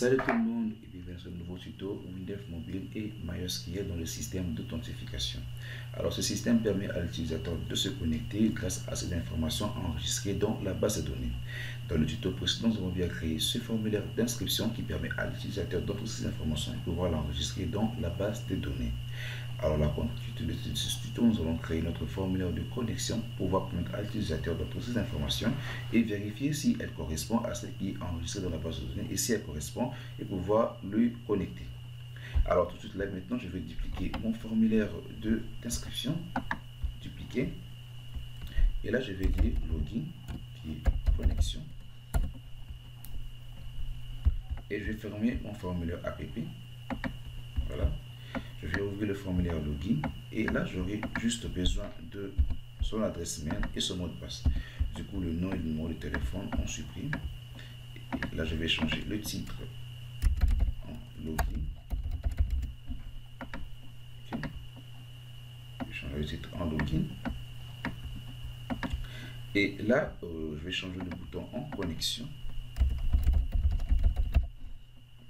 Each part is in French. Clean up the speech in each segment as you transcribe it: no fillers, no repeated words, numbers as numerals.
Salut tout le monde et bienvenue sur ce nouveau tuto Windows Mobile et MySQL dans le système d'authentification. Alors ce système permet à l'utilisateur de se connecter grâce à ces informations enregistrées dans la base de données. Dans le tuto précédent, nous avons bien créé ce formulaire d'inscription qui permet à l'utilisateur d'entrer ces informations et pouvoir l'enregistrer dans la base de données. Alors là, pour ce tuto, nous allons créer notre formulaire de connexion pour pouvoir permettre à l'utilisateur d'entrer ces informations et vérifier si elles correspondent à ce qui est enregistré dans la base de données et si elles correspondent et pouvoir le connecter. Alors tout de suite là, maintenant, je vais dupliquer mon formulaire d'inscription, dupliquer, et là je vais dire login qui est connexion et je vais fermer mon formulaire app. Voilà. Je vais ouvrir le formulaire login et là j'aurai juste besoin de son adresse mail et son mot de passe. Du coup le nom et le numéro de téléphone on supprime. Et là je vais changer le titre en login. Okay. Je vais changer le titre en login. Et là je vais changer le bouton en connexion.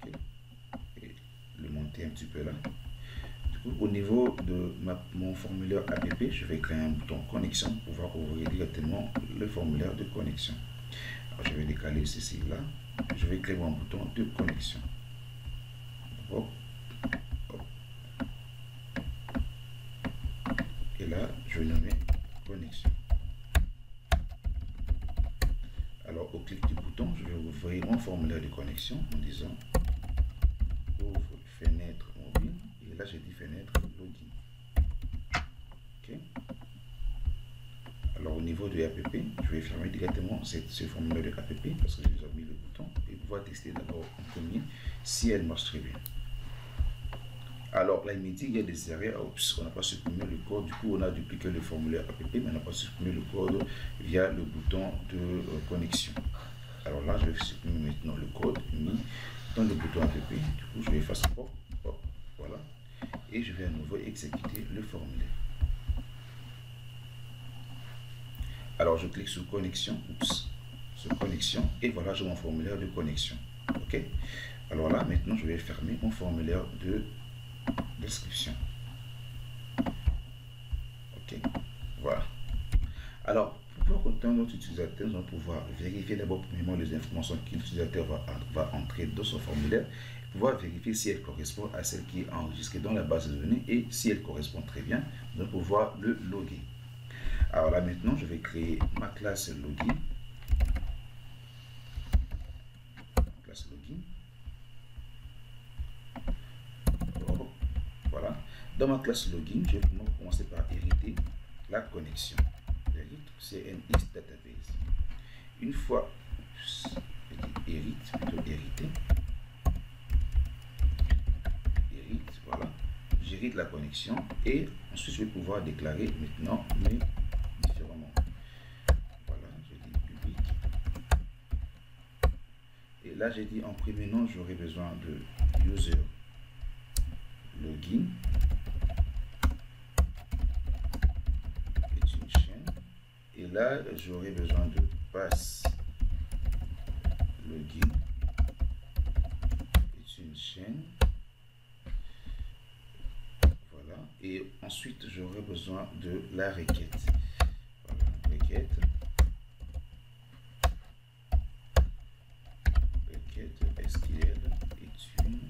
Okay. Et le monter un petit peu là. Au niveau de mon formulaire app, je vais créer un bouton connexion pour pouvoir ouvrir directement le formulaire de connexion. Alors, je vais décaler ceci là. Je vais créer mon bouton de connexion. Hop, hop. Et là, je vais nommer connexion. Alors, au clic du bouton, je vais ouvrir mon formulaire de connexion en disant ouvre fenêtre mobile. Et là, j'ai dit fenêtre login. Ok. Alors, au niveau de app, je vais fermer directement ce formulaire de app parce que j'ai déjà mis le bouton et pouvoir tester d'abord en premier si elle marche très bien. Alors, là, il me dit qu'il y a des erreurs. Oups, on n'a pas supprimé le code. Du coup, on a dupliqué le formulaire app, mais on n'a pas supprimé le code via le bouton de connexion. Alors là, je vais supprimer maintenant le code mis dans le bouton app. Du coup, je vais effacer. Voilà. Et je vais à nouveau exécuter le formulaire. Alors je clique sur connexion, sur connexion, et voilà, j'ai mon formulaire de connexion. Ok. Alors là, maintenant, je vais fermer mon formulaire de description. Ok. Voilà. Alors, pour pouvoir contacter notre utilisateur, nous allons pouvoir vérifier d'abord premièrement les informations que l'utilisateur va entrer dans son formulaire, pouvoir vérifier si elle correspond à celle qui est enregistrée dans la base de données et si elle correspond très bien, nous allons pouvoir le loguer. Alors là maintenant, je vais créer ma classe login. Classe login. Oh, voilà. Dans ma classe login, je vais commencer par hériter la connexion. CNX database. Une fois hérité, voilà, j'hérite la connexion et ensuite je vais pouvoir déclarer maintenant mes différents mots. Voilà, je dis public. Et là j'ai dit en premier nom j'aurai besoin de user login. Et là, j'aurai besoin de pass login est une chaîne. Voilà. Et ensuite, j'aurai besoin de la requête. Voilà, requête. Requête SQL est une.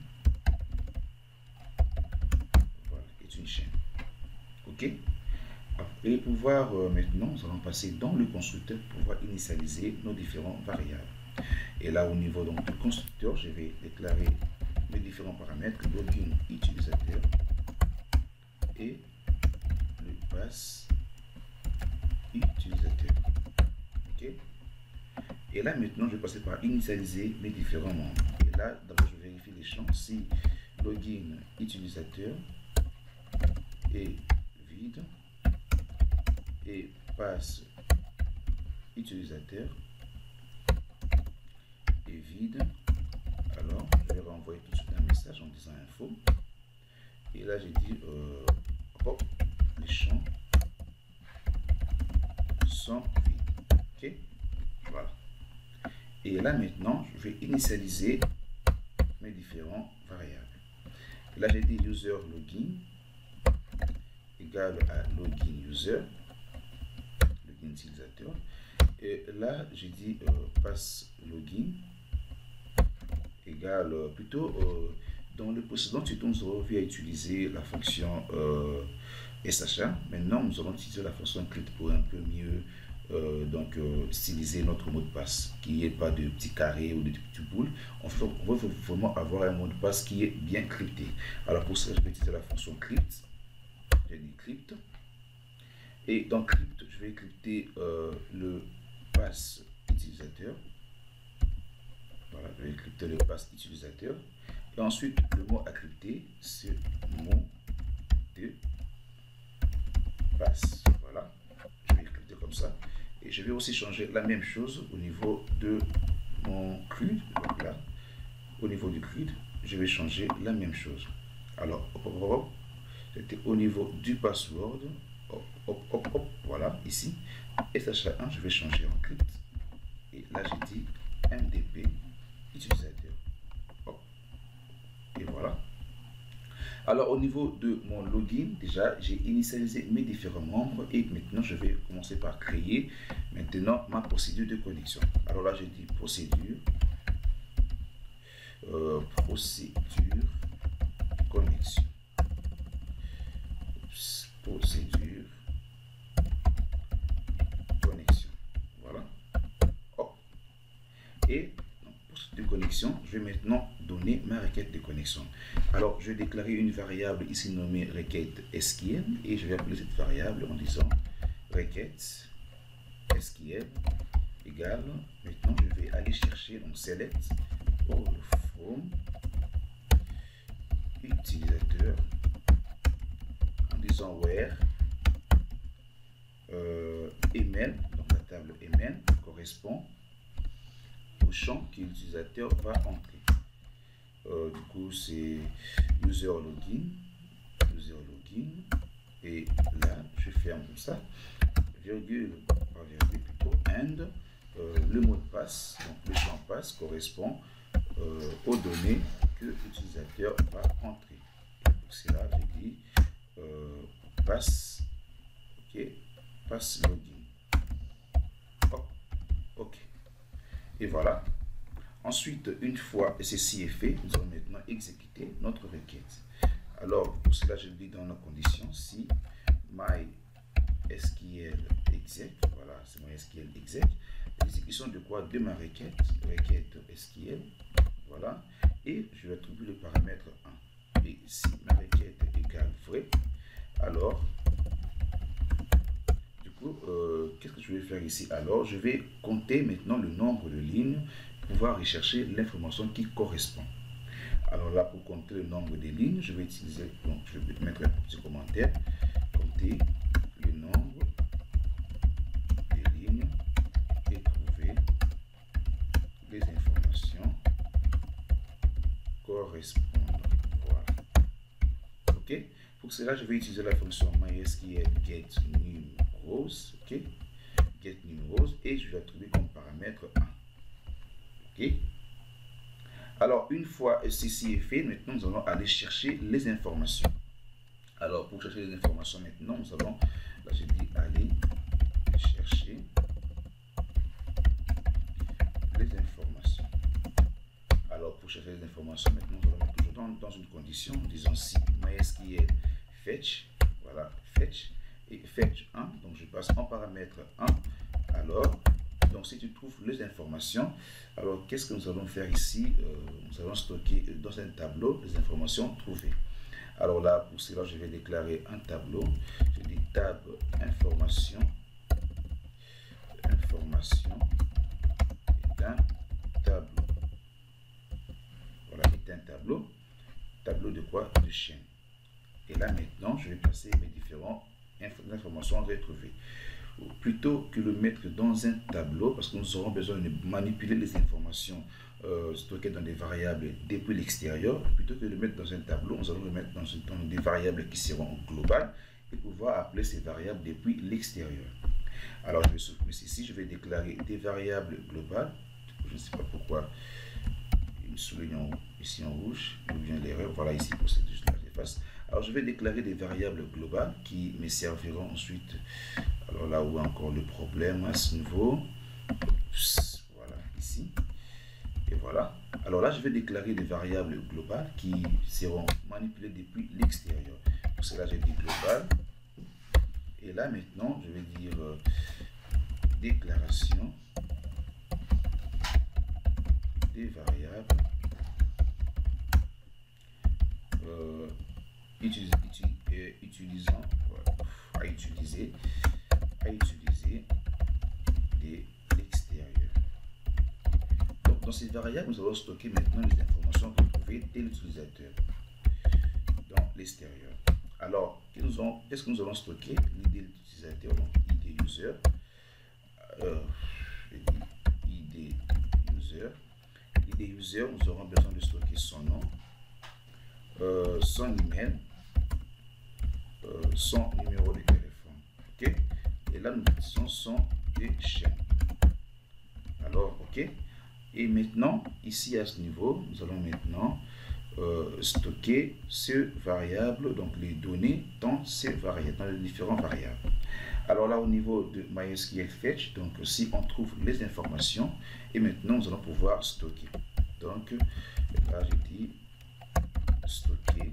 Voilà, est une chaîne. OK? Et pouvoir maintenant, nous allons passer dans le constructeur pour pouvoir initialiser nos différentes variables. Et là, au niveau donc, du constructeur, je vais déclarer mes différents paramètres, login utilisateur et le pass utilisateur. OK. Et là, maintenant, je vais passer par initialiser mes différents membres. Et là, d'abord, je vérifie les champs si login utilisateur est vide et passe utilisateur est vide. Alors je vais renvoyer tout de suite un message en disant info et là j'ai dit les champs sont vides. Ok, voilà. Et là maintenant je vais initialiser différentes variables. Là, j'ai dit user login égale à login user, login utilisateur. Et là, j'ai dit pass login égale dans le précédent tuto, nous avons vu à utiliser la fonction SHA. Maintenant, nous allons utiliser la fonction crypt pour un peu mieux styliser notre mot de passe, qu'il n'y ait pas de petits carrés ou de petits boules. On veut vraiment avoir un mot de passe qui est bien crypté. Alors pour ça, je vais utiliser la fonction crypt. J'ai dit crypt. Et dans crypt, je vais crypter le pass utilisateur. Voilà, je vais crypter le pass utilisateur. Et ensuite, le mot à crypter, c'est mot de passe. Voilà, je vais crypter comme ça. Et je vais aussi changer la même chose au niveau de mon CRUD. Donc là, au niveau du CRUD, je vais changer la même chose. Alors, c'était au niveau du password. Voilà, ici. SHA1, je vais changer en crypt. Et là, j'ai dit MDP utilisateur. Et voilà. Alors au niveau de mon login, déjà j'ai initialisé mes différents membres et maintenant je vais commencer par créer maintenant ma procédure de connexion. Alors là j'ai dit procédure connexion, procédure connexion. Voilà. Et de connexion, je vais maintenant donner ma requête de connexion. Alors, je vais déclarer une variable ici nommée requête SQL et je vais appeler cette variable en disant requête SQL égale, maintenant je vais aller chercher, donc select all from utilisateur en disant where email, donc la table email correspond au champ que l'utilisateur va entrer. Du coup, c'est user login, et là, je ferme comme ça, virgule, plutôt, and, le mot de passe, donc le champ passe correspond aux données que l'utilisateur va entrer. Donc c'est là, j'ai dit passe, ok, passe login. Ok. Et voilà. Ensuite, une fois ceci est fait, nous allons maintenant exécuter notre requête. Alors, pour cela, je dis dans la condition si MySQL exec, voilà, c'est MySQL exec, l'exécution de quoi? De ma requête SQL, voilà, et je vais attribuer le paramètre 1. Et si ma requête est égale vrai, alors, du coup, qu'est-ce que je vais faire ici? Alors, je vais compter maintenant le nombre de lignes pour pouvoir rechercher l'information qui correspond. Alors là, pour compter le nombre de lignes, je vais utiliser, donc je vais mettre un petit commentaire, compter le nombre de lignes et trouver les informations correspondantes. Voilà. Ok. Pour cela, je vais utiliser la fonction MySQL get new rows, ok, get new rows, et je vais attribuer comme paramètre 1. Ok. Alors, une fois ceci est fait, maintenant nous allons aller chercher les informations. Alors, pour chercher les informations maintenant, nous allons, là j'ai dit aller chercher les informations. Alors, pour chercher les informations maintenant, nous allons mettre toujours dans une condition en disant si MySQL fetch, voilà, fetch, et fetch 1, donc je passe en paramètre 1, alors, donc si tu trouves les informations, alors qu'est-ce que nous allons faire ici? Nous allons stocker dans un tableau les informations trouvées. Alors là, pour cela, je vais déclarer un tableau, je dis tab information est un tableau. Voilà, est un tableau de quoi? De chaîne. Et là maintenant, je vais passer mes différentes informations retrouvées. Plutôt que le mettre dans un tableau, parce que nous aurons besoin de manipuler les informations stockées dans des variables depuis l'extérieur, plutôt que de le mettre dans un tableau, nous allons le mettre dans des variables qui seront globales et pouvoir appeler ces variables depuis l'extérieur. Alors je vais supprimer ceci, je vais déclarer des variables globales. Je ne sais pas pourquoi une souligne ici en rouge, ou bien l'erreur, voilà ici pour cette j'efface. Alors je vais déclarer des variables globales qui me serviront ensuite. Alors là où encore le problème à ce niveau, voilà ici, et voilà. Alors là je vais déclarer des variables globales qui seront manipulées depuis l'extérieur. Pour cela j'ai dit global, et là maintenant je vais dire déclaration des variables utilisant à utiliser de l'extérieur. Donc dans ces variables nous allons stocker maintenant les informations retrouvées de l'utilisateur dans l'extérieur. Alors qu'est-ce que nous allons stocker? L'id de l'utilisateur, donc id user, id user, nous aurons besoin de stocker son nom, son email, son numéro de téléphone, ok, et là nous utilisons son chaîne. Alors ok, et maintenant ici à ce niveau nous allons maintenant stocker ces variables, donc les données dans ces variables, dans les différentes variables. Alors là au niveau de MySQL Fetch, donc si on trouve les informations, et maintenant nous allons pouvoir stocker. Donc là j'ai dit stocker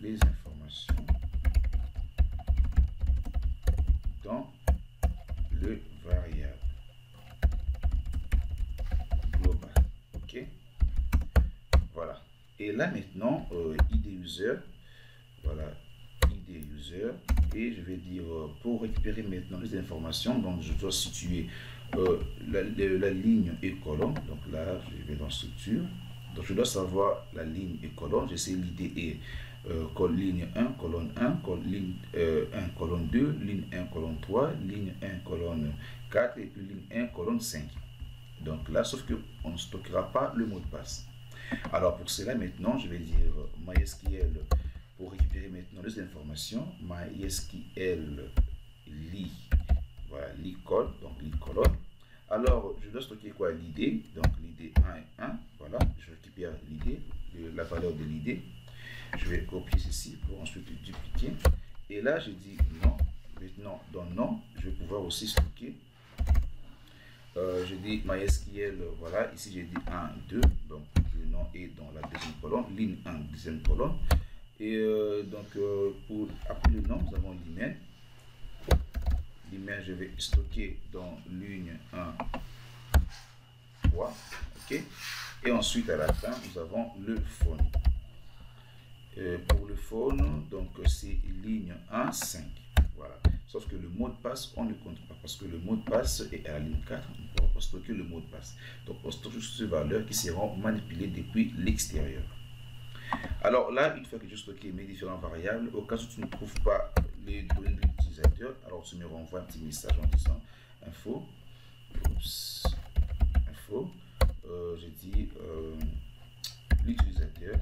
les informations dans le variable global, ok, voilà. Et là maintenant id user, voilà id user, et je vais dire pour récupérer maintenant les informations, donc je dois situer la ligne et colonne. Donc là je vais dans structure, donc je dois savoir la ligne et colonne. Je sais l'id est ligne 1 colonne 1, ligne 1 colonne 2, ligne 1 colonne 3, ligne 1 colonne 4 et puis ligne 1 colonne 5. Donc là, sauf que on ne stockera pas le mot de passe. Alors pour cela maintenant je vais dire MySQL pour récupérer maintenant les informations, MySQL lit, voilà, lit col, donc lit colonne. Alors je dois stocker quoi? L'id, donc l'id 1 et 1, voilà, je récupère l'id, la valeur de l'id, je vais copier ceci pour ensuite dupliquer, et là je dis non. Maintenant dans non je vais pouvoir aussi stocker, je dis MySQL, voilà, ici j'ai dit 1, 2, donc le nom est dans la deuxième colonne, ligne 1, deuxième colonne, et donc pour après le nom nous avons l'email. L'email je vais stocker dans ligne 1, 3, ok, et ensuite à la fin nous avons le phone. Pour le phone, donc c'est ligne 1, 5, voilà. Sauf que le mot de passe, on ne compte pas parce que le mot de passe est à la ligne 4, on ne pourra pas stocker le mot de passe. Donc on stocke juste ces valeurs qui seront manipulées depuis l'extérieur. Alors là, une fois que j'ai stocké mes différentes variables, au cas où tu ne trouves pas les données de l'utilisateur, alors tu me renvoies un petit message en disant info, j'ai dit l'utilisateur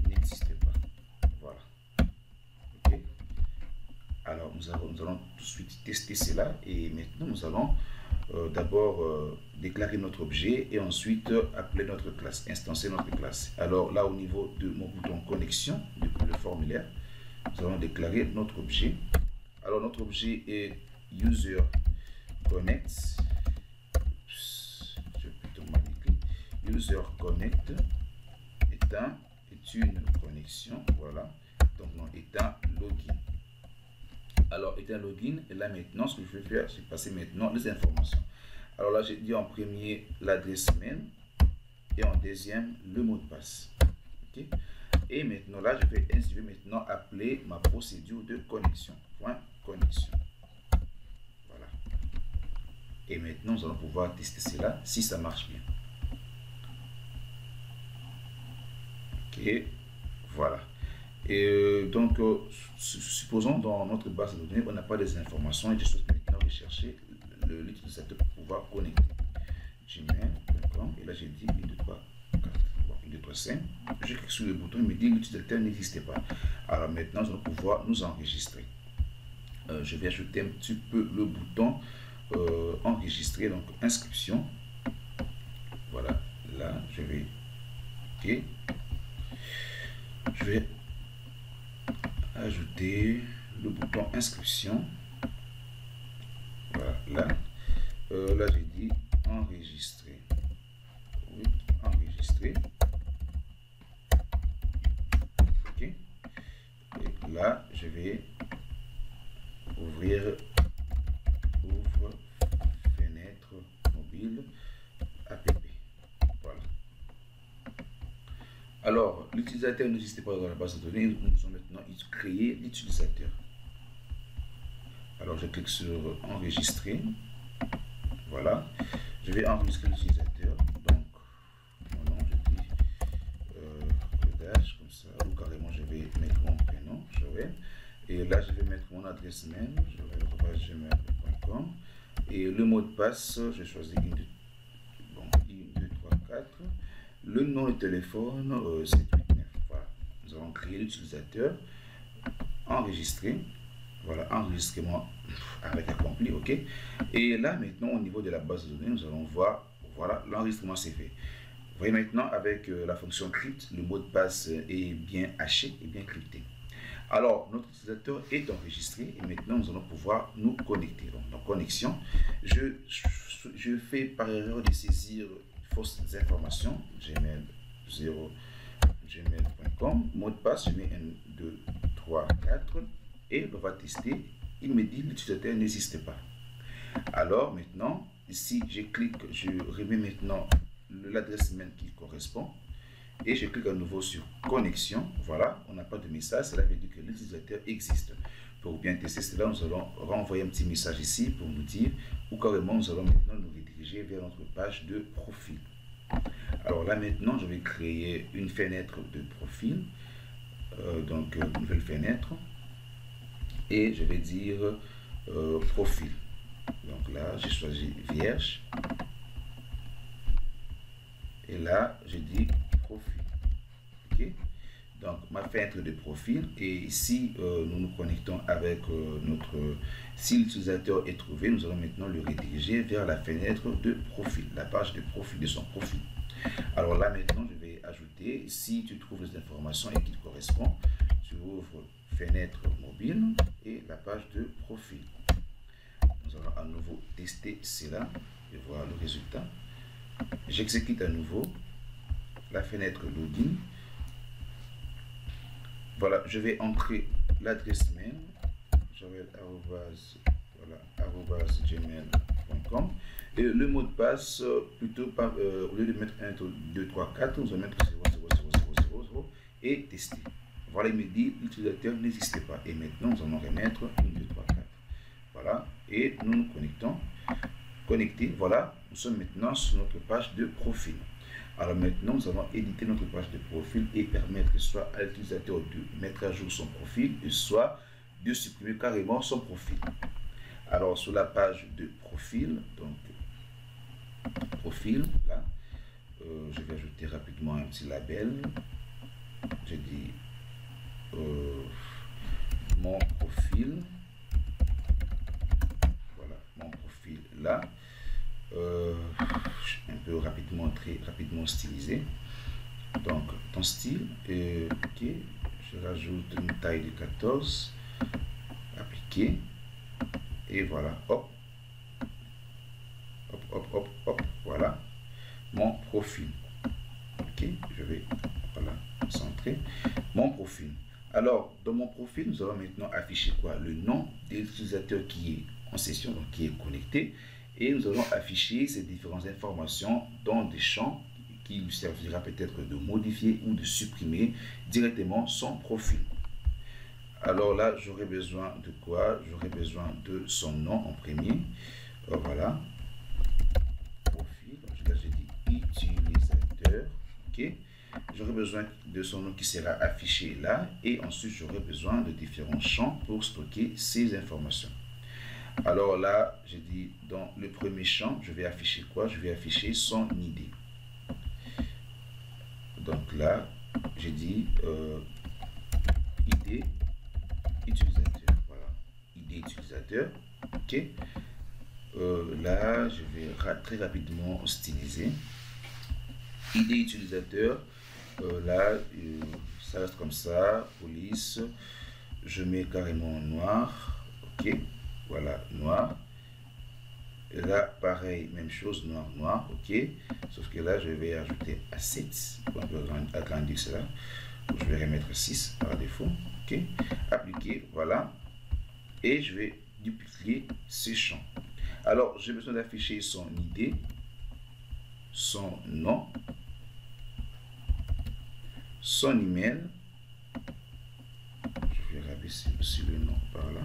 n'existe pas, voilà, ok. Alors nous allons tout de suite tester cela, et maintenant nous allons d'abord déclarer notre objet et ensuite appeler notre classe, instancier notre classe. Alors là au niveau de mon bouton connexion depuis le formulaire, nous allons déclarer notre objet. Alors notre objet est user connect, je vais plutôt mal écrire, user connect est une connexion, voilà, donc non, est un login. Alors est un login, et là maintenant ce que je vais faire, c'est passer maintenant les informations. Alors là j'ai dit en premier l'adresse mail et en deuxième le mot de passe, ok. Et maintenant là je vais maintenant appeler ma procédure de connexion, point connexion, voilà. Et maintenant nous allons pouvoir tester cela si ça marche bien, ok, voilà. Et donc supposons dans notre base de données on n'a pas des informations, et je souhaite maintenant rechercher l'utilisateur pour pouvoir connecter gmail.com, et là j'ai dit 1 2 3 4, bon, 1 2 3 5, je clique sur le bouton, il me dit l'utilisateur n'existe pas. Alors maintenant nous allons pouvoir nous enregistrer. Je vais ajouter un petit peu le bouton enregistrer, donc inscription. Voilà, là je vais cliquer. Je vais ajouter le bouton inscription. Voilà, là. Là j'ai dit enregistrer. Oui, enregistrer. Ok. Et là je vais ouvrir fenêtre mobile app. Voilà. Alors l'utilisateur n'existe pas dans la base de données. Nous allons maintenant créer l'utilisateur. Alors je clique sur enregistrer. Voilà, je vais enregistrer l'utilisateur. Donc mon nom, je dis codage comme ça, ou carrément je vais mettre mon prénom, Joël. Et là je vais mettre mon adresse mail, joël@gmail.com. Et le mot de passe, je choisis 1, 2, 3, 4. Le nom de téléphone, 789. Voilà, nous allons créer l'utilisateur, enregistrer. Voilà, enregistrement avec accompli, ok. Et là maintenant au niveau de la base de données, nous allons voir, voilà, l'enregistrement c'est fait. Vous voyez maintenant avec la fonction crypt, le mot de passe est bien haché et bien crypté. Alors notre utilisateur est enregistré et maintenant nous allons pouvoir nous connecter. Donc dans connexion, je fais par erreur de saisir fausses informations, gmail 0 gmail.com, mot de passe, je mets 1, 2, 3, 4. Et on va tester, il me dit l'utilisateur n'existe pas. Alors maintenant, ici je clique, je remets maintenant l'adresse mail qui correspond et je clique à nouveau sur connexion. Voilà, on n'a pas de message, cela veut dire que l'utilisateur existe. Pour bien tester cela, nous allons renvoyer un petit message ici pour nous dire, ou carrément nous allons maintenant nous rediriger vers notre page de profil. Alors là maintenant, je vais créer une fenêtre de profil, donc une nouvelle fenêtre. Et je vais dire profil. Donc là, j'ai choisi vierge. Et là, je dis profil. Ok. Donc, ma fenêtre de profil. Et ici, nous nous connectons avec notre... Si l'utilisateur est trouvé, nous allons maintenant le rediriger vers la fenêtre de profil, la page de profil de son profil. Alors là, maintenant, je vais ajouter, si tu trouves les informations et qu'il correspond, tu ouvres fenêtre mobile et la page de profil. Nous allons à nouveau tester cela et voir le résultat. J'exécute à nouveau la fenêtre login. Voilà, je vais entrer l'adresse mail joël@gmail.com et le mot de passe, plutôt par, au lieu de mettre 1, 2, 3, 4, nous allons mettre 0, 0, 0, 0, 0 et tester. Voilà, il me dit l'utilisateur n'existe pas. Et maintenant, nous allons remettre 1, 2, 3, 4. Voilà, et nous nous connectons. Connecté, voilà, nous sommes maintenant sur notre page de profil. Alors maintenant, nous allons éditer notre page de profil et permettre soit à l'utilisateur de mettre à jour son profil, et soit de supprimer carrément son profil. Alors sur la page de profil, donc profil, là, je vais ajouter rapidement un petit label. Je dis mon profil. Voilà, mon profil là. Un peu rapidement, très rapidement stylisé. Donc ton style, ok, je rajoute une taille de 14, appliquer, et voilà, hop, hop, hop, hop, hop, voilà, mon profil. Ok, je vais, voilà, centrer mon profil. Alors, dans mon profil, nous allons maintenant afficher quoi? Le nom de l'utilisateur qui est en session, donc qui est connecté. Et nous allons afficher ces différentes informations dans des champs qui lui servira peut-être de modifier ou de supprimer directement son profil. Alors là, j'aurai besoin de quoi? J'aurai besoin de son nom en premier. Voilà. Profil. Là, j'ai dit utilisateur. Ok. J'aurai besoin de son nom qui sera affiché là. Et ensuite, j'aurai besoin de différents champs pour stocker ces informations. Alors là, j'ai dit dans le premier champ, je vais afficher quoi? Je vais afficher son ID. Donc là, j'ai dit ID utilisateur. Voilà, ID utilisateur. Ok. Là, je vais très rapidement styliser. ID utilisateur, là, ça reste comme ça. Police, je mets carrément noir. Ok, voilà, noir. Et là, pareil, même chose, noir, noir, ok. Sauf que là, je vais ajouter assets. On peut agrandir cela. Je vais remettre 6 par défaut, ok. Appliquer, voilà. Et je vais dupliquer ces champs. Alors, j'ai besoin d'afficher son ID, son nom, son email. Je vais rabaisser aussi le nom par là.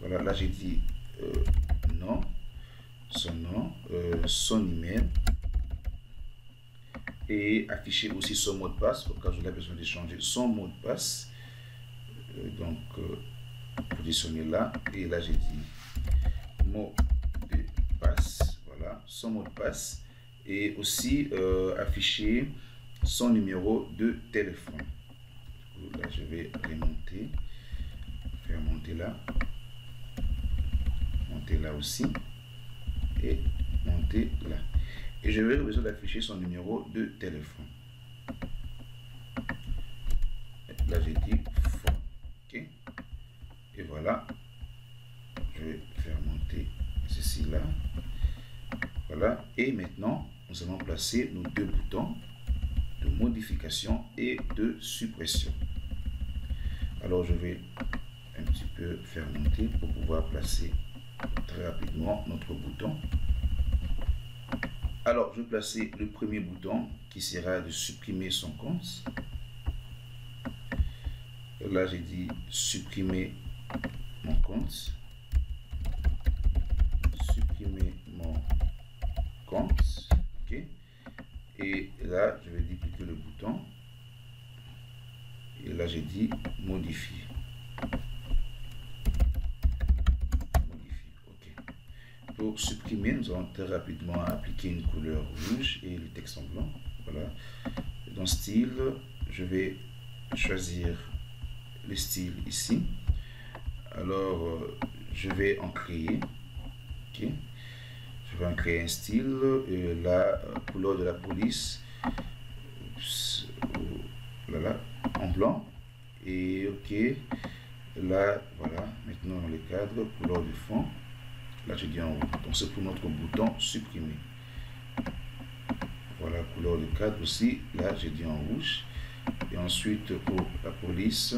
Voilà, là j'ai dit nom, son email, et afficher aussi son mot de passe au cas où j'ai besoin de changer son mot de passe. Donc positionner là, et là j'ai dit mot de passe, voilà, son mot de passe, et aussi afficher son numéro de téléphone. Là je vais remonter, faire monter là aussi, et monter là, et je vais besoin d'afficher son numéro de téléphone. Là j'ai dit phone, ok, et voilà, je vais faire monter ceci là, voilà, et maintenant nous allons placer nos deux boutons de modification et de suppression. Alors je vais un petit peu faire monter pour pouvoir placer très rapidement notre bouton. Alors je vais placer le premier bouton qui sera de supprimer son compte. Là j'ai dit supprimer mon compte, supprimer mon compte, ok, et là je vais dupliquer le bouton, et là j'ai dit modifier, ok. Pour supprimer, nous allons très rapidement appliquer une couleur rouge et le texte en blanc. Voilà, dans style, je vais choisir le style ici. Alors je vais en créer, ok, je vais en créer un style, la couleur de la police, là, en blanc, et ok, là voilà, maintenant les cadres, couleur de fond, là je dis en rouge, donc c'est pour notre bouton supprimer. Voilà, couleur de cadre aussi, là j'ai dit en rouge, et ensuite pour la police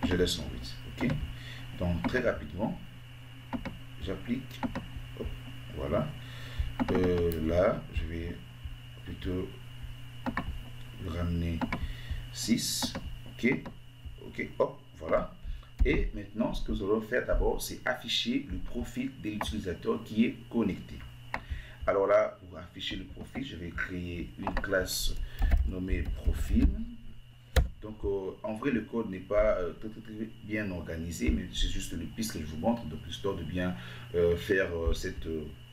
je laisse en 8, ok. Donc très rapidement j'applique, voilà, là je vais plutôt le ramener 6, ok, ok, hop, voilà. Et maintenant ce que nous allons faire d'abord, c'est afficher le profil de l'utilisateur qui est connecté. Alors là, pour afficher le profil, je vais créer une classe nommée profil. Donc en vrai le code n'est pas très bien organisé, mais c'est juste le piste que je vous montre, donc histoire de bien faire cette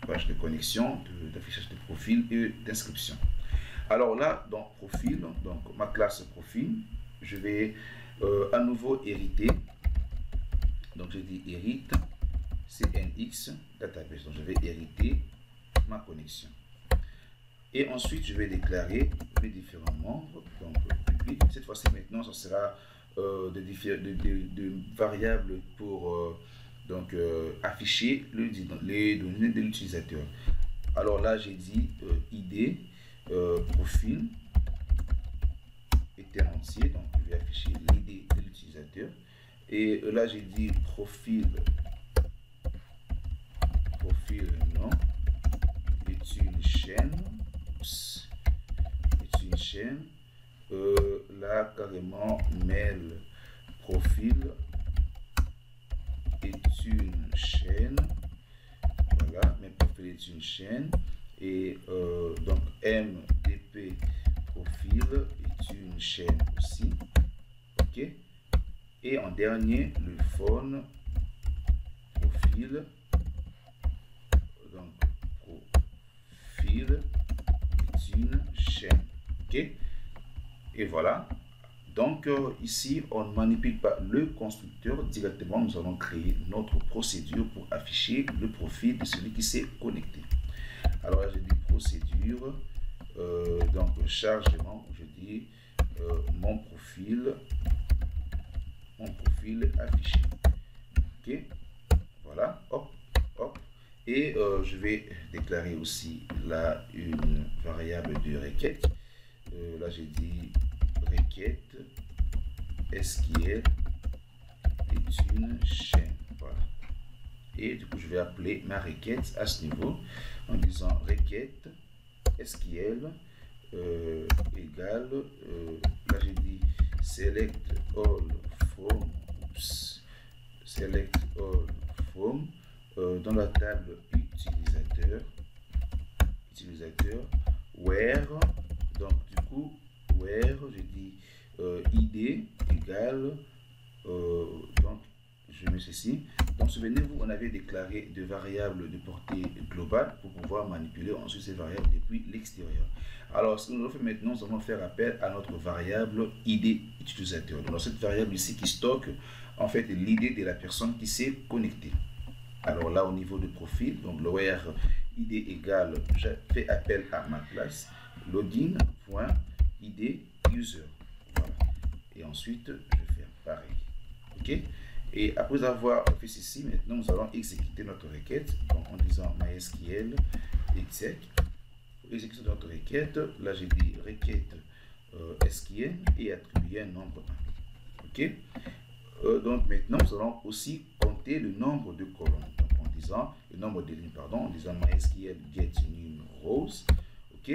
page de connexion, d'affichage de profil et d'inscription. Alors là, dans profil, donc ma classe profil, je vais à nouveau hériter. Donc je dis hérite CNX database, donc je vais hériter ma connexion. Et ensuite, je vais déclarer les différents membres. Donc, public. Cette fois-ci, maintenant, ce sera de variables pour afficher les données de l'utilisateur. Alors là, j'ai dit ID, profil, était entier. Donc, je vais afficher l'ID de l'utilisateur. Et là, j'ai dit profil nom est une chaîne. Là carrément mail profil est une chaîne, voilà, mail profil est une chaîne, et donc MDP profil est une chaîne aussi, ok. Et en dernier, le phone profil, donc profil est une chaîne, ok. Et voilà, Donc ici, on ne manipule pas le constructeur directement. Nous allons créer notre procédure pour afficher le profil de celui qui s'est connecté. Alors là, je dis procédure, donc chargement, je dis mon profil affiché. Ok, voilà, hop, hop. Et je vais déclarer aussi là une variable de requête. Là, j'ai dit requête SQL est une chaîne. Voilà. Et du coup, je vais appeler ma requête à ce niveau en disant requête SQL égale, là j'ai dit select all from dans la table utilisateur where, donc du coup where je dis id égale donc je mets ceci. Donc souvenez-vous, on avait déclaré des variables de portée globale pour pouvoir manipuler ensuite ces variables depuis l'extérieur. Alors ce que nous allons faire maintenant, nous allons faire appel à notre variable id utilisateur. Donc cette variable ici qui stocke en fait l'id de la personne qui s'est connectée. Alors là au niveau de profil, donc le where id égale, je fais appel à ma classe login.id user. Voilà. Et ensuite je vais faire pareil. Ok. Et après avoir fait ceci, maintenant nous allons exécuter notre requête donc, en disant MySQL exec. Pour exécuter notre requête, là j'ai dit requête SQL et attribuer un nombre 1. Ok. Donc maintenant nous allons aussi compter le nombre de colonnes. Donc en disant le nombre de lignes, pardon, en disant MySQL get new rows. Ok.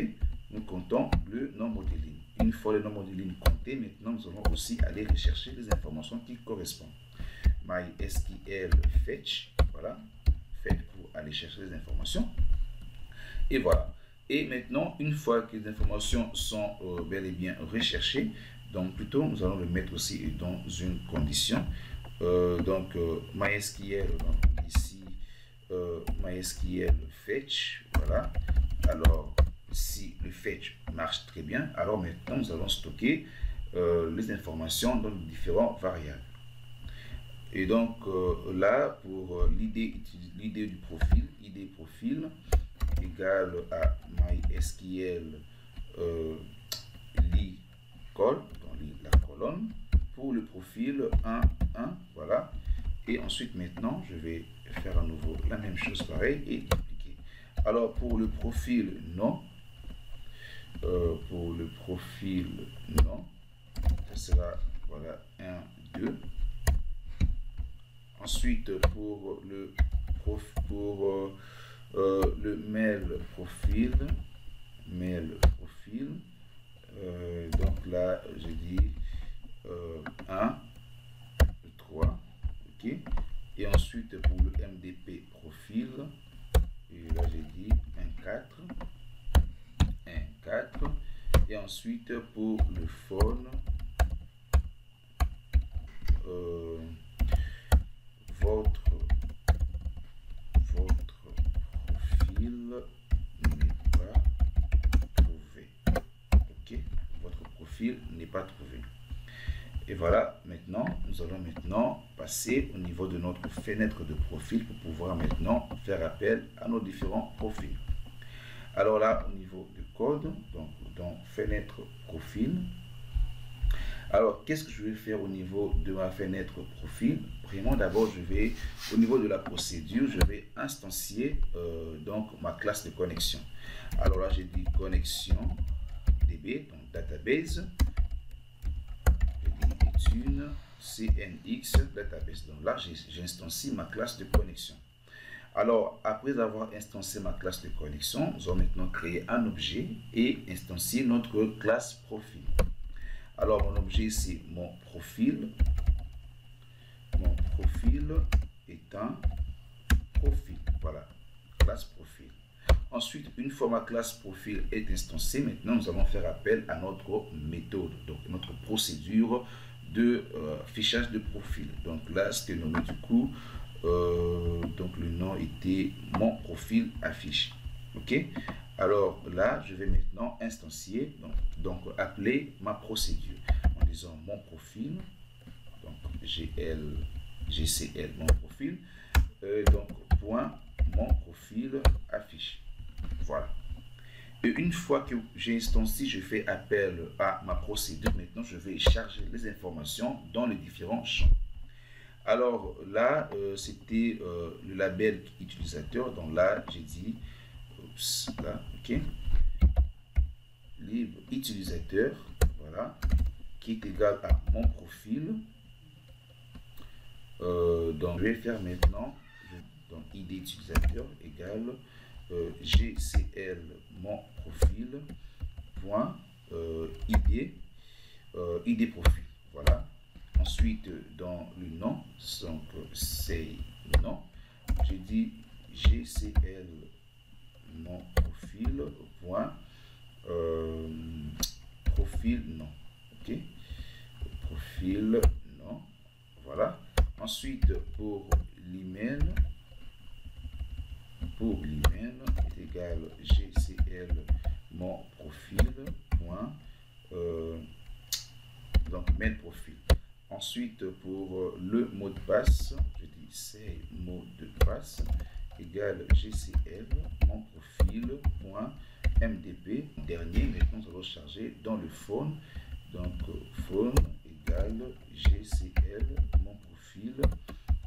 Nous comptons le nombre de lignes. Une fois le nombre de lignes compté, maintenant nous allons aussi aller rechercher les informations qui correspondent. MySQL fetch, voilà, fetch pour aller chercher les informations. Et voilà. Et maintenant, une fois que les informations sont bel et bien recherchées, donc plutôt nous allons le mettre aussi dans une condition. MySQL, donc ici, MySQL fetch, voilà. Alors, si le fetch marche très bien, alors maintenant nous allons stocker les informations dans différentes variables. Et donc là, pour l'idée du profil, id profil égale à MySQL col, donc la colonne, pour le profil 1, 1, voilà. Et ensuite maintenant, je vais faire à nouveau la même chose pareil et dupliquer. Alors pour le profil non, ça sera voilà 1, 2. Ensuite, pour le mail profil, donc là, j'ai dit 1, 3, ok. Et ensuite, pour le MDP profil, et là, j'ai dit 1, 4, 1, 4. Et ensuite, pour le phone, votre profil n'est pas trouvé. Ok, votre profil n'est pas trouvé. Et voilà, maintenant, nous allons maintenant passer au niveau de notre fenêtre de profil pour pouvoir maintenant faire appel à nos différents profils. Alors là, au niveau du code, donc dans fenêtre profil, alors, qu'est-ce que je vais faire au niveau de ma fenêtre profil? Vraiment, d'abord, je vais, au niveau de la procédure, je vais instancier donc ma classe de connexion. Alors là, j'ai dit connexion DB, donc database. Je dis une CNX database. Donc là, j'instancie ma classe de connexion. Alors, après avoir instancié ma classe de connexion, nous allons maintenant créer un objet et instancier notre classe profil. Alors, mon objet, c'est mon profil. Mon profil est un profil. Voilà, classe profil. Ensuite, une fois ma classe profil est instanciée, maintenant, nous allons faire appel à notre méthode, donc notre procédure de fichage de profil. Donc là, c'était nommé du coup, donc le nom était mon profil affiche. Ok. Alors là, je vais maintenant instancier, donc appeler ma procédure en utilisant mon profil, donc GCL mon profil, donc point mon profil affiché. Voilà. Et une fois que j'ai instancié, je fais appel à ma procédure. Maintenant, je vais charger les informations dans les différents champs. Alors là, c'était le label utilisateur. Donc là, j'ai dit, là, ok, libre utilisateur, voilà, qui est égal à mon profil. Donc je vais faire maintenant, donc ID utilisateur égale GCL mon profil point ID profil, voilà. Ensuite dans le nom, donc c'est nom, je dis GCL mon profil point profil nom, ok, profil nom, voilà. Ensuite pour l'email est égal GCL mon profil point donc mail profil. Ensuite pour le mot de passe, je dis c'est mot de passe égal GCL mon profil point MDP. Dernier, maintenant nous allons charger dans le phone, donc phone égale GCL mon profil,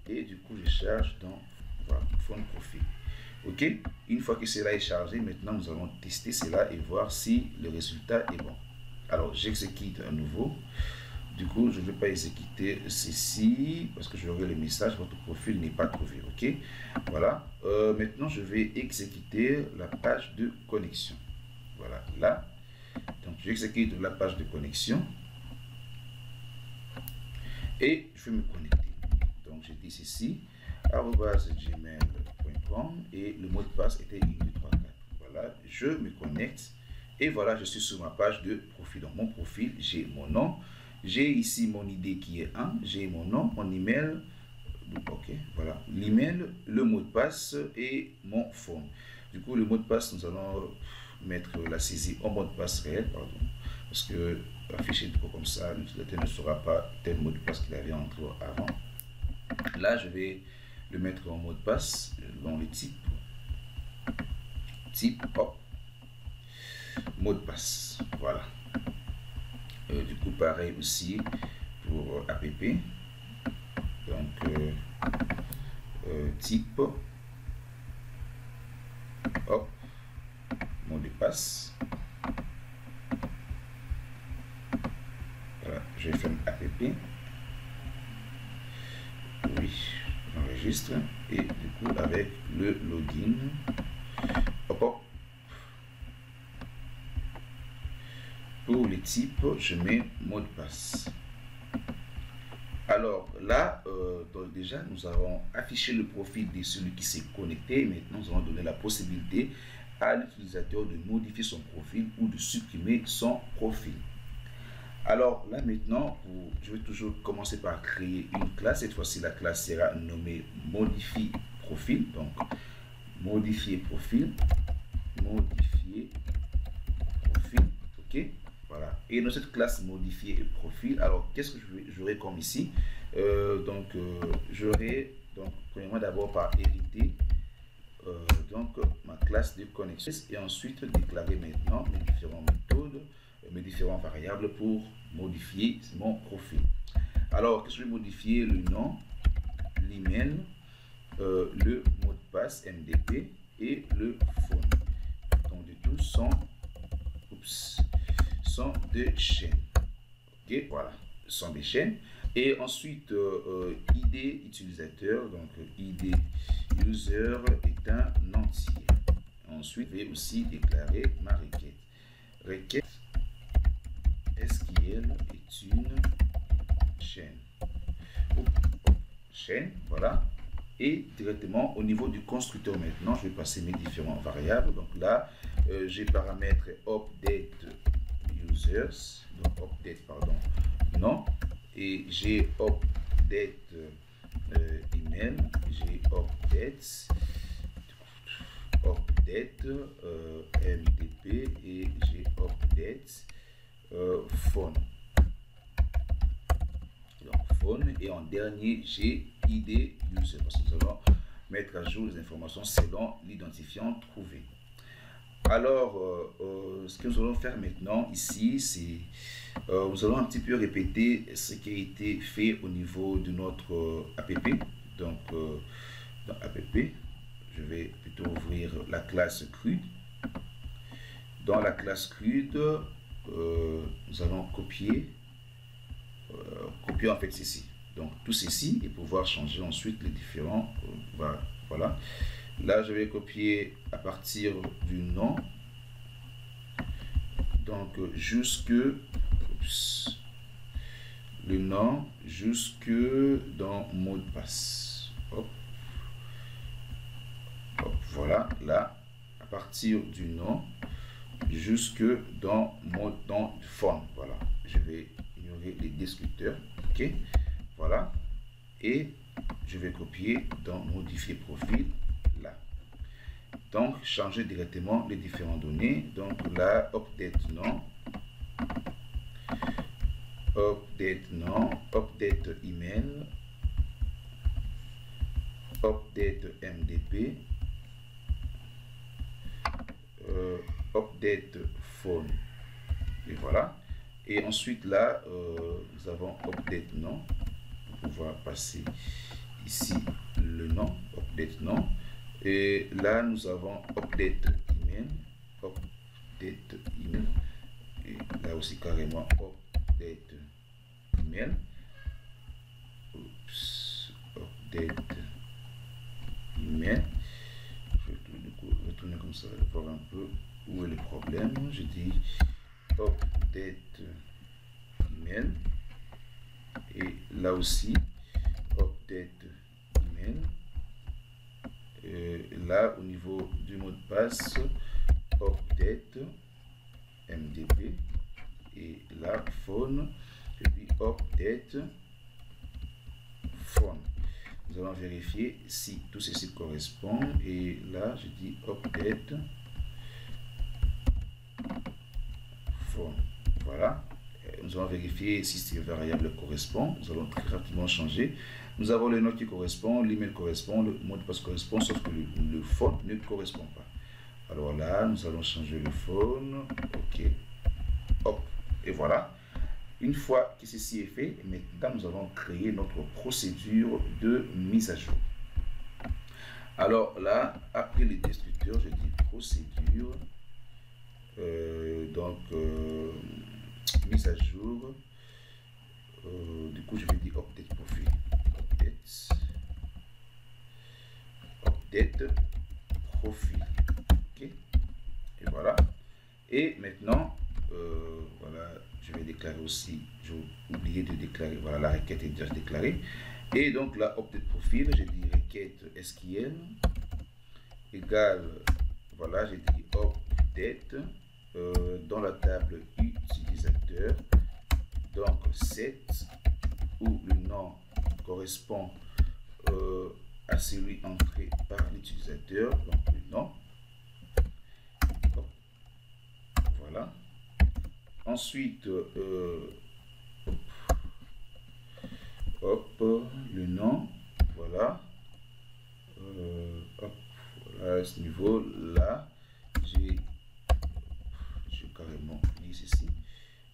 et du coup je charge dans voilà, phone profil. Ok, une fois que cela est chargé, maintenant nous allons tester cela et voir si le résultat est bon. Alors j'exécute à nouveau. Du coup je ne vais pas exécuter ceci parce que je verrai le message, votre profil n'est pas trouvé. Ok, voilà. Maintenant je vais exécuter la page de connexion. Voilà, là. Donc j'exécute la page de connexion et je vais me connecter. Donc j'ai dit ceci @gmail.com et le mot de passe était 1 2 3 4. Voilà, je me connecte et voilà, je suis sur ma page de profil. Dans mon profil, j'ai mon nom, j'ai ici mon ID qui est 1, j'ai mon nom, mon email, ok, voilà, l'email, le mot de passe et mon phone. Du coup, le mot de passe, nous allons mettre la saisie en mot de passe réel, pardon, parce que afficher du coup comme ça, l'utilisateur ne saura pas tel mot de passe qu'il avait entré avant. Là, je vais le mettre en mot de passe dans le type, hop, mot de passe, voilà. Du coup, pareil aussi pour app, donc type, hop, mot de passe. Voilà, je vais faire app, oui, enregistre, et du coup avec le login, hop, hop. Pour les types, je mets mot de passe. Alors là, donc déjà, nous avons affiché le profil de celui qui s'est connecté. Maintenant, nous allons donner la possibilité à l'utilisateur de modifier son profil ou de supprimer son profil. Alors là maintenant, je vais toujours commencer par créer une classe. Cette fois-ci, la classe sera nommée modifier profil. Donc, modifier profil, ok. Voilà. Et dans cette classe modifier profil, alors qu'est-ce que j'aurai comme ici? J'aurai donc premièrement d'abord par hériter donc ma classe de connexion et ensuite déclarer maintenant mes différentes méthodes, mes différentes variables pour modifier mon profil. Alors qu'est-ce que je vais modifier? Le nom, l'email, le mot de passe MDP et le phone. Donc de tout sont des chaînes. Ok, voilà, sont des chaînes. Et ensuite ID utilisateur, donc ID user est un entier. Ensuite je vais aussi déclarer ma requête. Requête SQL est une chaîne. Chaîne, voilà. Et directement au niveau du constructeur maintenant, je vais passer mes différentes variables. Donc là, j'ai paramètre update users, donc update pardon, non, et j'ai update email, j'ai update MDP et j'ai update phone. phone. Et en dernier, j'ai ID user, parce que nous allons mettre à jour les informations selon l'identifiant trouvé. Alors, ce que nous allons faire maintenant ici, c'est nous allons un petit peu répéter ce qui a été fait au niveau de notre app. Donc, dans app, je vais plutôt ouvrir la classe CRUD. Dans la classe CRUD, nous allons copier en fait ceci. Donc, tout ceci et pouvoir changer ensuite les différents. Voilà. Là, je vais copier à partir du nom. Donc, jusque le nom, jusque dans mot de passe. Hop. Hop, voilà, là, à partir du nom, jusque dans forme. Voilà, je vais ignorer les descripteurs. Ok, voilà. Et je vais copier dans modifier profil là. Donc, changer directement les différentes données. Donc là, update nom, update email, update MDP, update phone. Et voilà. Et ensuite là, nous avons update nom pour pouvoir passer ici le nom, update nom. Et là, nous avons update email, et là aussi carrément update email. Oups, update email. Je vais du coup retourner comme ça, voir un peu où est le problème. Je dis update email, et là aussi update email. Là au niveau du mot de passe, update MDP, et là phone, et puis update phone. Nous allons vérifier si tout ceci correspond, et là je dis update phone. Voilà. Nous allons vérifier si ces variables correspondent. Nous allons très rapidement changer. Nous avons le nom qui correspond, l'email correspond, le mot de passe correspond, sauf que le phone ne correspond pas. Alors là, nous allons changer le phone. OK. Hop. Et voilà. Une fois que ceci est fait, maintenant nous allons créer notre procédure de mise à jour. Alors là, après les destructeurs, je dis procédure. Mise à jour. Du coup, je vais dire update profil. Update profil. OK. Et voilà. Et maintenant, voilà, je vais déclarer aussi. J'ai oublié de déclarer. Voilà, la requête est déjà déclarée. Et donc là, update profil, j'ai dit requête SQL égale. Voilà, j'ai dit update. Dans la table utilisateur, donc 7, où le nom correspond à celui entré par l'utilisateur, donc le nom. Voilà. Ensuite, le nom, voilà. Voilà, à ce niveau-là, j'ai carrément mis ceci.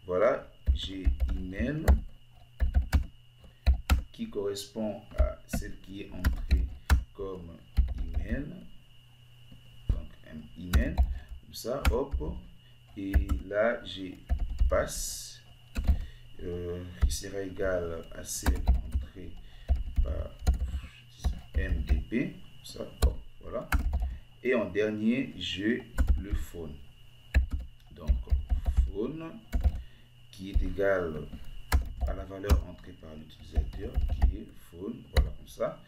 Voilà, j'ai email qui correspond à celle qui est entrée comme email. Donc un email, comme ça, hop. Et là, j'ai passe qui sera égal à celle entrée par MDP. Ça, hop, voilà. Et en dernier, j'ai le phone. Donc, phone qui est égal à la valeur entrée par l'utilisateur qui est phone. Voilà, comme ça.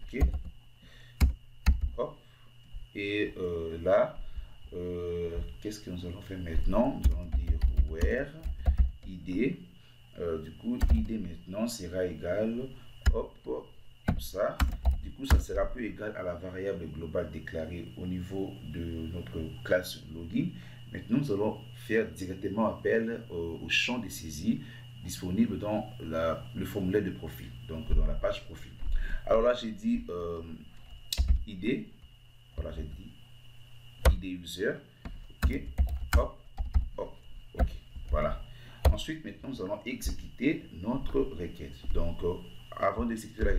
OK. Hop. Et là, qu'est-ce que nous allons faire maintenant? Nous allons dire where id. Du coup, id maintenant sera égal, hop, comme ça. Du coup, ça sera plus égal à la variable globale déclarée au niveau de notre classe login. Maintenant, nous allons faire directement appel au champ de saisie disponible dans le formulaire de profil, donc dans la page profil. Alors là, j'ai dit ID, voilà, j'ai dit ID user, ok, hop, hop, ok, voilà. Ensuite, maintenant, nous allons exécuter notre requête. Donc, avant d'exécuter la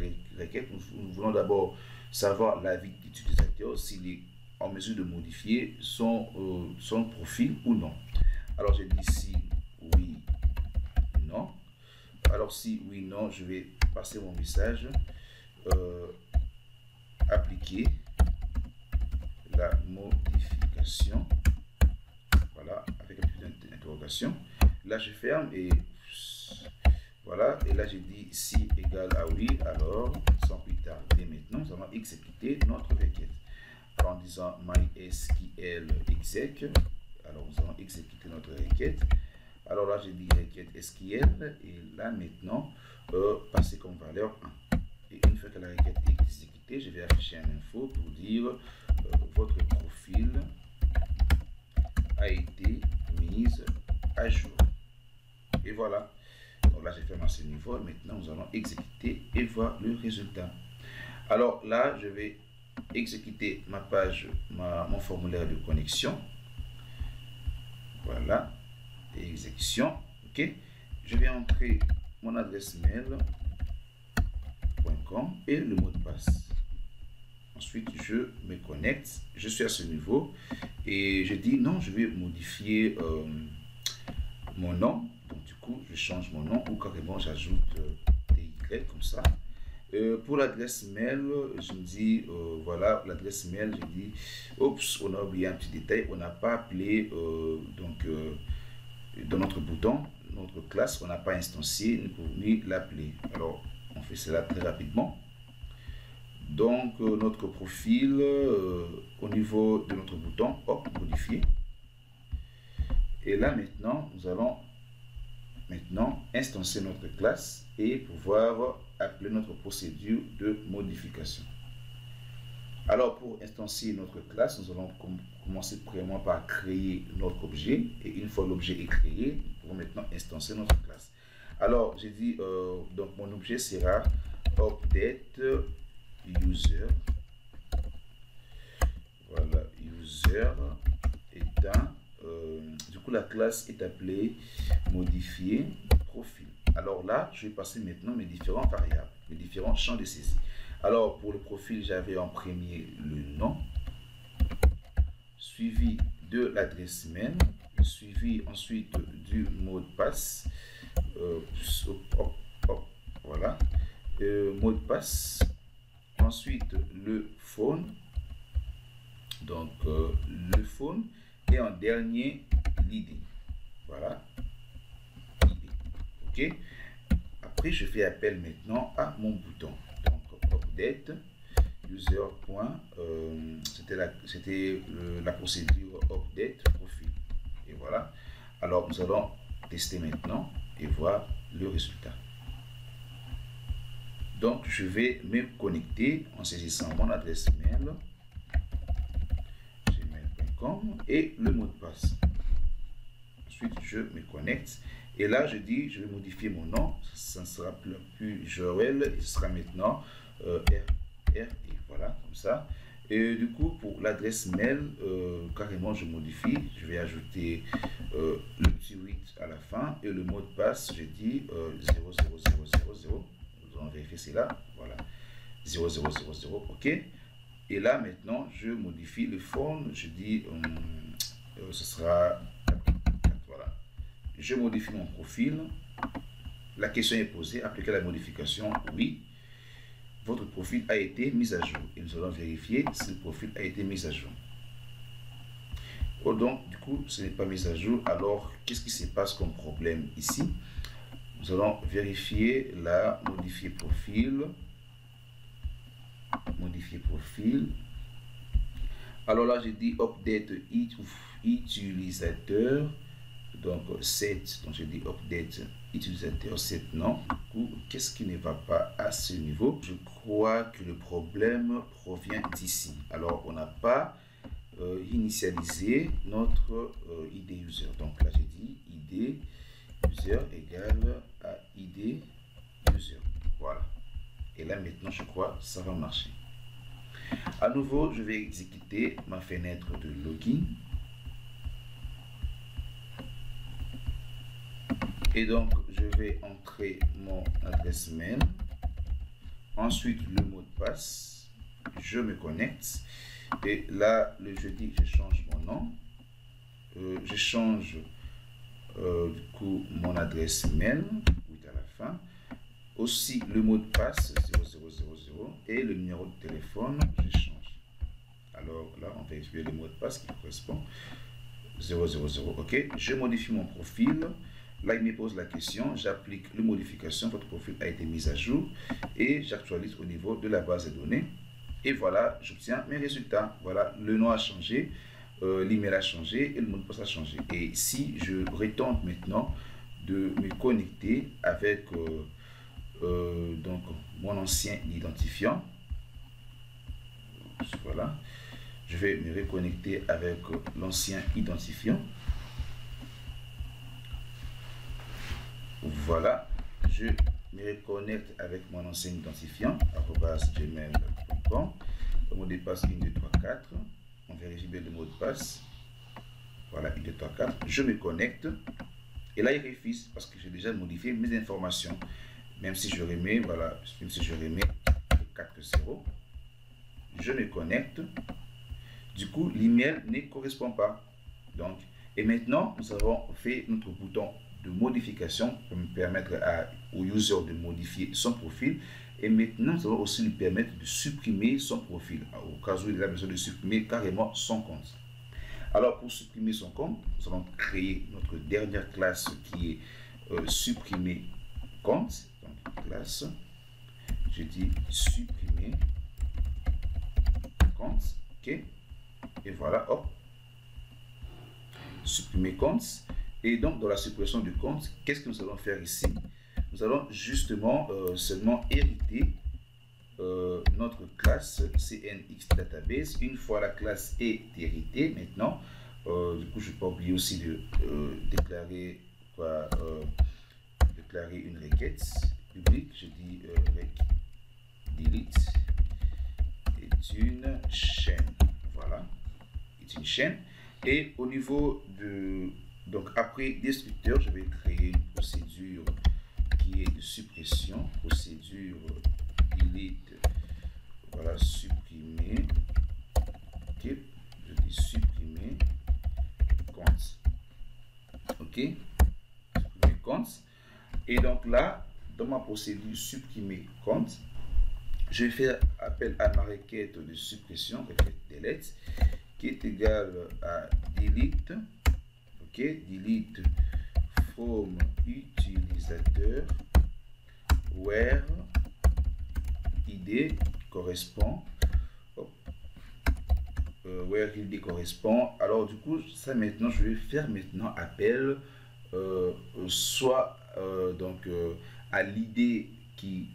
requête, nous voulons d'abord savoir l'avis d'utilisateur, s'il est en mesure de modifier son profil ou non. Alors, j'ai dit si oui, non. Alors, si oui, non, je vais passer mon message, appliquer la modification, voilà, avec un petit d'interrogation. Là, je ferme et voilà, et là, j'ai dit si égale à oui, alors, sans plus tarder, maintenant, nous allons exécuter notre requête. Alors, en disant mysql exec, alors nous allons exécuter notre requête. Alors là, j'ai dit requête SQL, et là, maintenant, passer comme valeur 1. Et une fois que la requête est exécutée, je vais afficher une info pour dire votre profil a été mis à jour. Et voilà. Donc là, j'ai fait à ce niveau. Maintenant, nous allons exécuter et voir le résultat. Alors là, je vais exécuter ma page, mon formulaire de connexion. Voilà. Et exécution. OK. Je vais entrer mon adresse mail.com et le mot de passe. Ensuite, je me connecte. Je suis à ce niveau. Et je dis non, je vais modifier mon nom. Donc du coup, je change mon nom ou carrément j'ajoute TY comme ça. Pour l'adresse mail, je me dis, voilà, l'adresse mail, je dis, oups, on a oublié un petit détail, on n'a pas appelé, dans notre bouton, notre classe, on n'a pas instancié ni l'appeler. Alors, on fait cela très rapidement. Donc, notre profil, au niveau de notre bouton, hop, modifier. Et là, maintenant, nous allons instancier notre classe et pouvoir appeler notre procédure de modification. Alors, pour instancier notre classe, nous allons commencer premièrement par créer notre objet. Et une fois l'objet est créé, nous pouvons maintenant instancier notre classe. Alors, j'ai dit, donc mon objet sera update user. Voilà, user étant, du coup, la classe est appelée modifier profil. Alors là, je vais passer maintenant mes différentes variables, mes différents champs de saisie. Alors, pour le profil, j'avais en premier le nom, suivi de l'adresse mail, suivi ensuite du mot de passe. Voilà, mot de passe. Ensuite, le phone. Donc, le phone. Et en dernier, l'ID. Voilà. OK. Après, je fais appel maintenant à mon bouton. Donc, update user. C'était la procédure update profil. Et voilà. Alors, nous allons tester maintenant et voir le résultat. Donc, je vais me connecter en saisissant mon adresse mail, gmail.com et le mot de passe. Ensuite, je me connecte. Et là, je dis, je vais modifier mon nom. Ça ne sera plus Joël. Il sera maintenant et voilà, comme ça. Et du coup, pour l'adresse mail, carrément, je modifie. Je vais ajouter le petit 8 à la fin. Et le mot de passe, je dis 00000. Nous allons vérifier, c'est là. Voilà. 0000. OK. Et là, maintenant, je modifie le phone. Je dis, ce sera... Voilà. Je modifie mon profil. La question est posée. Appliquer la modification, oui. Votre profil a été mis à jour. Et nous allons vérifier si le profil a été mis à jour. Oh, donc, du coup, ce n'est pas mis à jour. Alors, qu'est-ce qui se passe comme problème ici? Nous allons vérifier la modifier profil. Modifier profil. Alors là, j'ai dit update utilisateur. Donc 7, donc j'ai dit update utilisateur 7, non. Du coup, qu'est-ce qui ne va pas à ce niveau? Je crois que le problème provient d'ici. Alors, on n'a pas initialisé notre ID user. Donc là, j'ai dit ID user égale ID user. Voilà. Et là maintenant, je crois ça va marcher. À nouveau, je vais exécuter ma fenêtre de login. Et donc, je vais entrer mon adresse mail. Ensuite, le mot de passe. Je me connecte. Et là, le jeudi, je change mon nom. Je change du coup mon adresse mail, 8 à la fin. Aussi, le mot de passe, 0000. Et le numéro de téléphone, je change. Alors là, on va expliquer le mot de passe qui correspond 000. Ok, je modifie mon profil. Là, il me pose la question, j'applique les modifications, votre profil a été mis à jour et j'actualise au niveau de la base de données. Et voilà, j'obtiens mes résultats. Voilà, le nom a changé, l'email a changé et le mot de passe a changé. Et si je retente maintenant de me connecter avec donc mon ancien identifiant, voilà, je vais me reconnecter avec l'ancien identifiant. Voilà, je me reconnecte avec mon ancien identifiant, @gmail.com. Le mot de passe 1, 2, 3, 4. On vérifie bien le mot de passe. Voilà, 1, 2, 3, 4. Je me connecte. Et là, il refuse parce que j'ai déjà modifié mes informations. Même si je remets, voilà, même si je remets 4.0, je me connecte. Du coup, l'email ne correspond pas. Donc, et maintenant, nous avons fait notre bouton de modification pour me permettre au user de modifier son profil. Et maintenant, nous allons aussi lui permettre de supprimer son profil au cas où il a besoin de supprimer carrément son compte. Alors, pour supprimer son compte, nous allons créer notre dernière classe qui est supprimer compte. Donc, classe, je dis supprimer compte. OK. Et voilà, hop. Supprimer compte. Et donc, dans la suppression du compte, qu'est-ce que nous allons faire ici? Nous allons justement seulement hériter notre classe CNX Database. Une fois la classe est héritée, maintenant, du coup, je ne vais pas oublier aussi de déclarer une requête publique. Je dis delete est une chaîne. Voilà, est une chaîne. Et au niveau de... Donc, après destructeur, je vais créer une procédure qui est de suppression. Procédure delete. Voilà, supprimer. OK. Je dis supprimer compte. OK. Supprimer compte. Et donc là, dans ma procédure supprimer compte, je vais faire appel à ma requête de suppression, requête delete, qui est égale à delete. OK, delete from utilisateur where id correspond where id correspond. Alors du coup, ça maintenant, je vais faire maintenant appel soit donc à l'id qui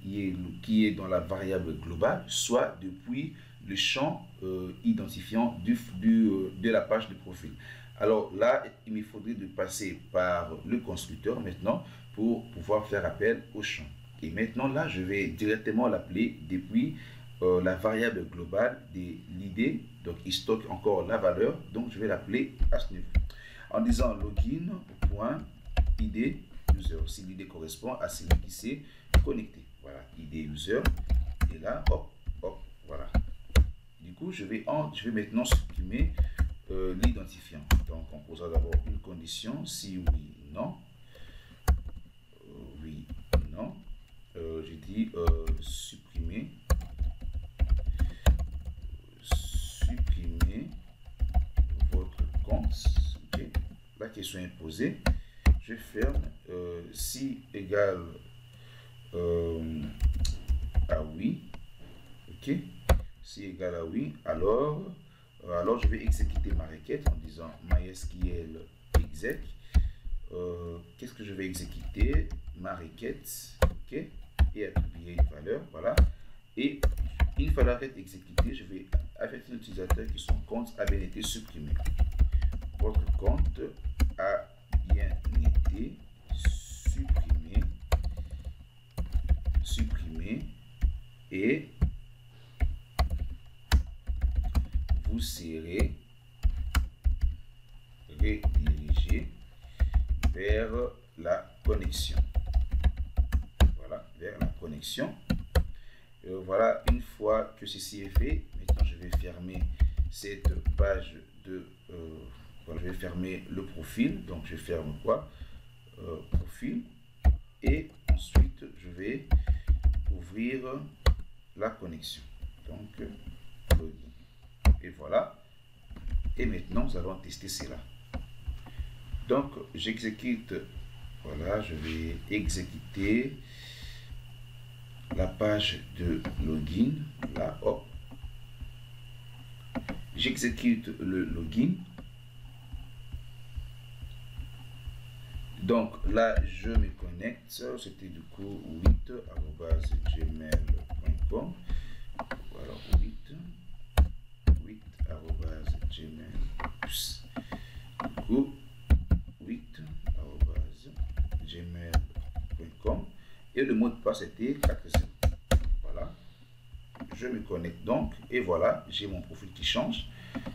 est dans la variable globale, soit depuis le champ identifiant de la page de profil. Alors là, il me faudrait de passer par le constructeur maintenant pour pouvoir faire appel au champ. Et maintenant là, je vais directement l'appeler depuis la variable globale de l'id. Donc il stocke encore la valeur, donc je vais l'appeler à ce niveau en disant login.id user, si l'id correspond à celui qui s'est connecté. Voilà, id user. Et là, hop, hop, voilà. Du coup, je vais maintenant supprimer l'identifiant. Donc, on posera d'abord une condition, si oui, non. Oui, non. Je dis supprimer votre compte. Okay. La question est posée. Je ferme. Si égale à oui. OK. Si égale à oui, alors je vais exécuter ma requête en disant MySQL exec. Qu'est-ce que je vais exécuter? Ma requête, OK, et attribuer une valeur, voilà. Et une fois la requête exécutée, je vais avertir l'utilisateur que son compte a bien été supprimé. Votre compte a bien été supprimé. et vous serez redirigé vers la connexion. Voilà, vers la connexion. Voilà, une fois que ceci est fait, maintenant je vais fermer cette page de... voilà, je vais fermer le profil. Donc je ferme quoi? Profil. Et ensuite, je vais ouvrir la connexion. Donc, et voilà. Et maintenant, nous allons tester cela. Donc, j'exécute. Voilà, je vais exécuter la page de login. Là, hop. J'exécute le login. Donc là, je me connecte. C'était du coup 8@gmail.com. Voilà, 8@gmail.com. Du coup, 8@gmail.com. Et le mot de passe était 400. Voilà. Je me connecte donc. Et voilà, j'ai mon profil qui change.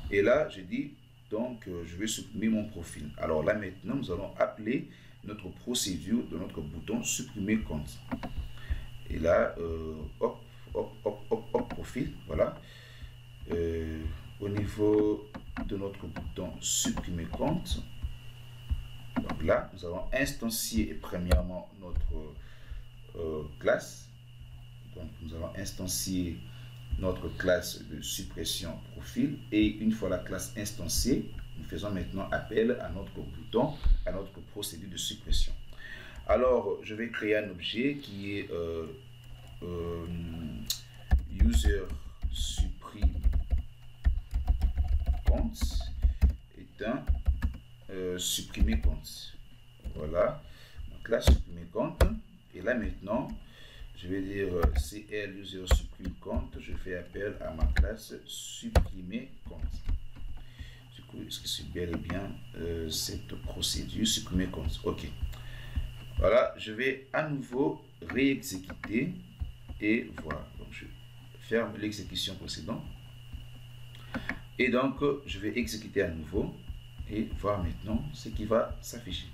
Et là, je dis... Donc, je vais supprimer mon profil. Alors là, maintenant, nous allons appeler notre procédure de notre bouton supprimer compte. Et là, hop, profil. Voilà. Au niveau de notre bouton supprimer compte. Donc là, nous allons instancier premièrement notre classe. Donc, nous allons instancier notre classe de suppression profil, et une fois la classe instanciée, nous faisons maintenant appel à notre bouton, à notre procédure de suppression. Alors, je vais créer un objet qui est user supprime compte est un supprimer compte. Voilà, donc là supprimer compte, et là maintenant je vais dire CL user supprime compte, je fais appel à ma classe supprimer compte. Du coup, est-ce que c'est bel et bien cette procédure supprimer compte? Ok. Voilà, je vais à nouveau réexécuter et voilà. Donc je ferme l'exécution précédente. Et donc je vais exécuter à nouveau et voir maintenant ce qui va s'afficher.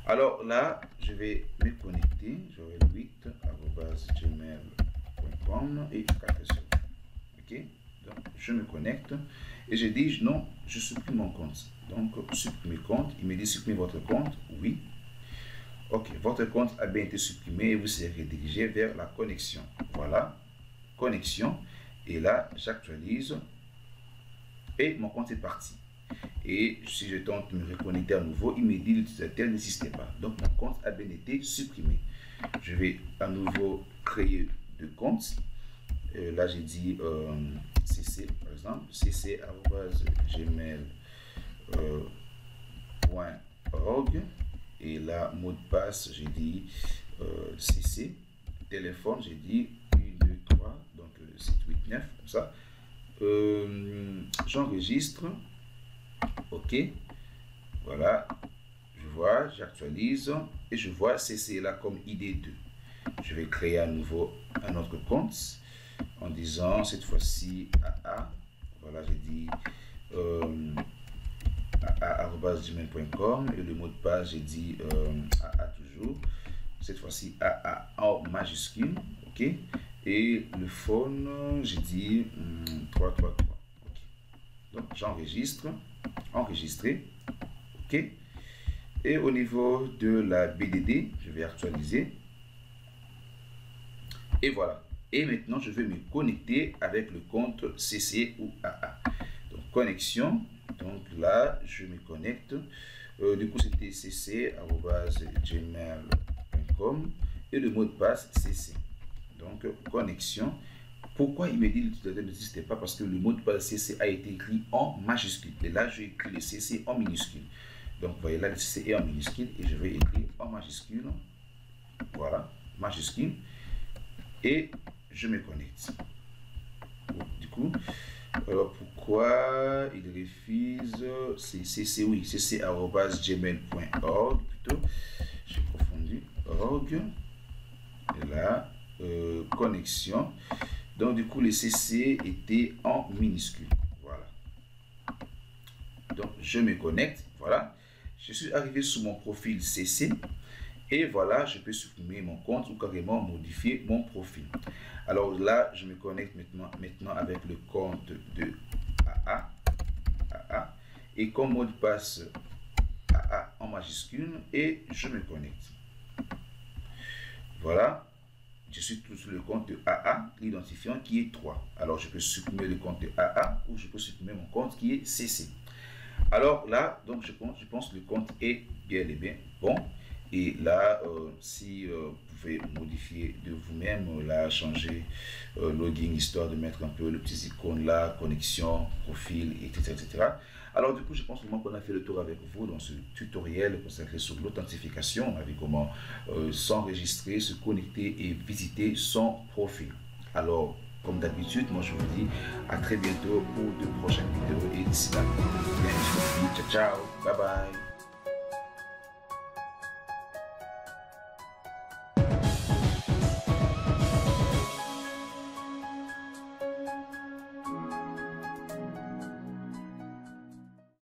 Alors là, je vais me connecter. J'aurai 8@gmail.com et 4 sur. Ok, donc je me connecte et je dis non, je supprime mon compte. Donc supprimer compte, il me dit supprimer votre compte. Oui. Ok, votre compte a bien été supprimé et vous serez redirigé vers la connexion. Voilà, connexion. Et là, j'actualise et mon compte est parti. Et si je tente de me reconnecter à nouveau, il me dit l'utilisateur n'existait pas. Donc mon compte a bien été supprimé. Je vais à nouveau créer deux comptes. Là j'ai dit cc par exemple, cc@gmail.org. Et là mot de passe j'ai dit cc. Téléphone j'ai dit 1 2 3, donc 7 8 9 comme ça. J'enregistre. Ok, voilà, je vois, j'actualise et je vois CC là comme ID2. Je vais créer à nouveau un autre compte en disant cette fois-ci AA. Voilà, j'ai dit AA@gmail.com et le mot de passe j'ai dit AA toujours. Cette fois-ci AA en majuscule. Ok, et le phone j'ai dit 333. Ok, donc j'enregistre. Enregistrer. Ok, et au niveau de la BDD je vais actualiser et voilà, et maintenant je vais me connecter avec le compte CC ou AA. Donc connexion, donc là je me connecte. Du coup c'était cc@gmail.com et le mot de passe CC. Donc connexion. Pourquoi il me dit que l'utilisateur n'existait pas? Parce que le mot de passe CC a été écrit en majuscule. Et là, j'ai écrit le CC en minuscule. Donc, vous voyez là, le CC est en minuscule et je vais écrire en majuscule. Voilà, majuscule. Et je me connecte. Du coup, pourquoi il refuse? C'est CC, oui, cc@gmail.org plutôt. J'ai confondu. Org. Et là, connexion. Donc du coup, le CC était en minuscule. Voilà. Donc je me connecte. Voilà. Je suis arrivé sur mon profil CC. Et voilà, je peux supprimer mon compte ou carrément modifier mon profil. Alors là, je me connecte maintenant avec le compte de AA. Et comme mot de passe AA en majuscule, et je me connecte. Voilà. Je suis tout sur le compte de AA, l'identifiant qui est 3. Alors, je peux supprimer le compte de AA ou je peux supprimer mon compte qui est CC. Alors là, donc je pense que le compte est bien et bien bon. Et là, si vous pouvez modifier de vous-même, là, changer login, histoire de mettre un peu le petit icône là, connexion, profil, etc. etc. Alors du coup, je pense vraiment qu'on a fait le tour avec vous dans ce tutoriel consacré sur l'authentification. On a vu comment s'enregistrer, se connecter et visiter son profil. Alors, comme d'habitude, moi je vous dis à très bientôt pour de prochaines vidéos. Et d'ici là, ciao, ciao, bye bye.